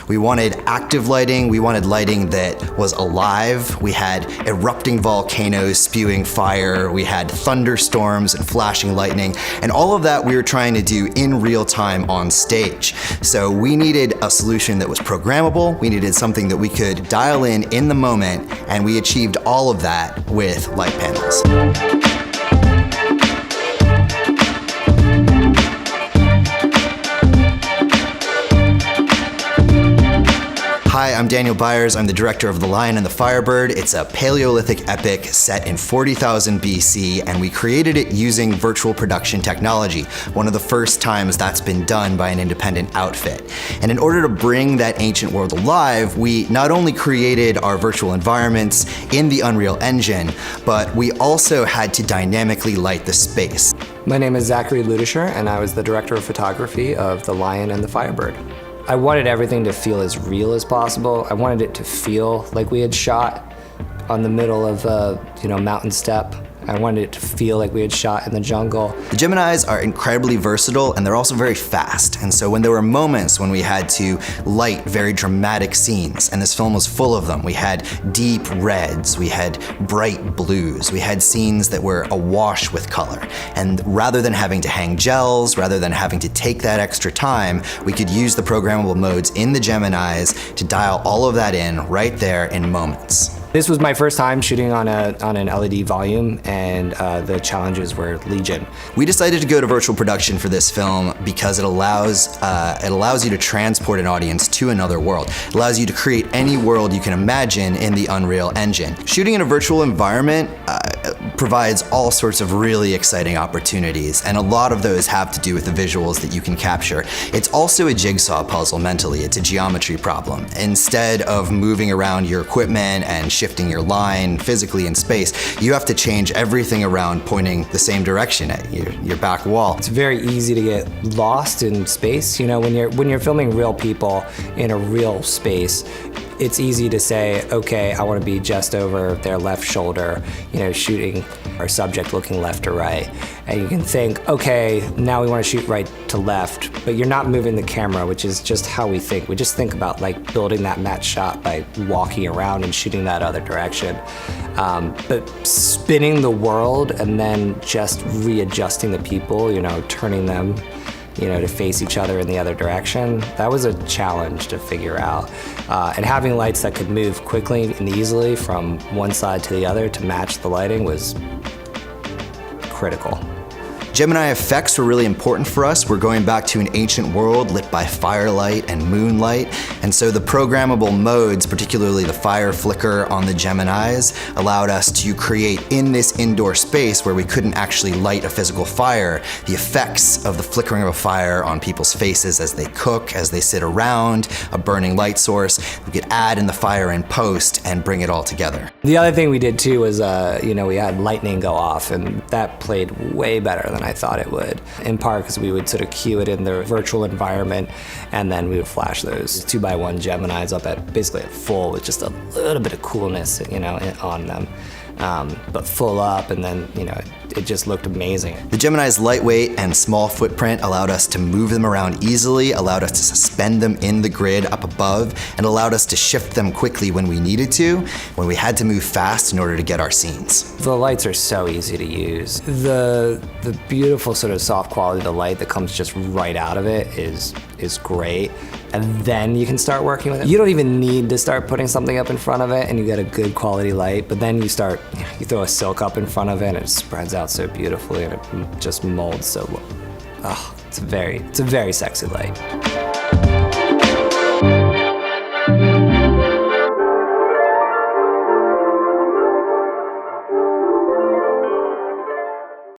We wanted active lighting, we wanted lighting that was alive. We had erupting volcanoes spewing fire, we had thunderstorms and flashing lightning, and all of that we were trying to do in real time on stage. So we needed a solution that was programmable, we needed something that we could dial in the moment, and we achieved all of that with Litepanels. Hi, I'm Daniel Byers. I'm the director of The Lion and the Firebird. It's a Paleolithic epic set in 40,000 BC, and we created it using virtual production technology, one of the first times that's been done by an independent outfit. And in order to bring that ancient world alive, we not only created our virtual environments in the Unreal Engine, but we also had to dynamically light the space. My name is Zachary Ludescher, and I was the director of photography of The Lion and the Firebird. I wanted everything to feel as real as possible. I wanted it to feel like we had shot on the middle of a mountain step. I wanted it to feel like we had shot in the jungle. The Geminis are incredibly versatile, and they're also very fast. And so when there were moments when we had to light very dramatic scenes, and this film was full of them, we had deep reds, we had bright blues, we had scenes that were awash with color. And rather than having to hang gels, rather than having to take that extra time, we could use the programmable modes in the Geminis to dial all of that in right there in moments. This was my first time shooting on an LED volume, and the challenges were legion. We decided to go to virtual production for this film because it allows you to transport an audience to another world. It allows you to create any world you can imagine in the Unreal Engine. Shooting in a virtual environment provides all sorts of really exciting opportunities, and a lot of those have to do with the visuals that you can capture. It's also a jigsaw puzzle mentally. It's a geometry problem. Instead of moving around your equipment and shifting your line physically in space, you have to change everything around pointing the same direction at your back wall. It's very easy to get lost in space. When you're filming real people in a real space, it's easy to say, okay, I want to be just over their left shoulder, shooting our subject looking left or right. And you can think, okay, now we want to shoot right to left, but you're not moving the camera, which is just how we think. We just think about building that match shot by walking around and shooting that other direction. But spinning the world and then just readjusting the people, turning them to face each other in the other direction, that was a challenge to figure out. And having lights that could move quickly and easily from one side to the other to match the lighting was critical. Gemini effects were really important for us. We're going back to an ancient world lit by firelight and moonlight, and so the programmable modes, particularly the fire flicker on the Geminis, allowed us to create in this indoor space where we couldn't actually light a physical fire, the effects of the flickering of a fire on people's faces as they cook, as they sit around, a burning light source. We could add in the fire in post and bring it all together. The other thing we did too was, we had lightning go off, and that played way better than I thought it would, in part because we would sort of cue it in the virtual environment, and then we would flash those 2x1 Geminis up at basically at full with just a little bit of coolness, on them. But full up, and then, it just looked amazing. The Gemini's lightweight and small footprint allowed us to move them around easily, allowed us to suspend them in the grid up above, and allowed us to shift them quickly when we needed to, when we had to move fast in order to get our scenes. The lights are so easy to use. The beautiful sort of soft quality of the light that comes just right out of it is great. And then you can start working with it. You don't even need to start putting something up in front of it and you get a good quality light, but then you throw a silk up in front of it and it spreads out so beautifully and it just molds so well. It's a very sexy light.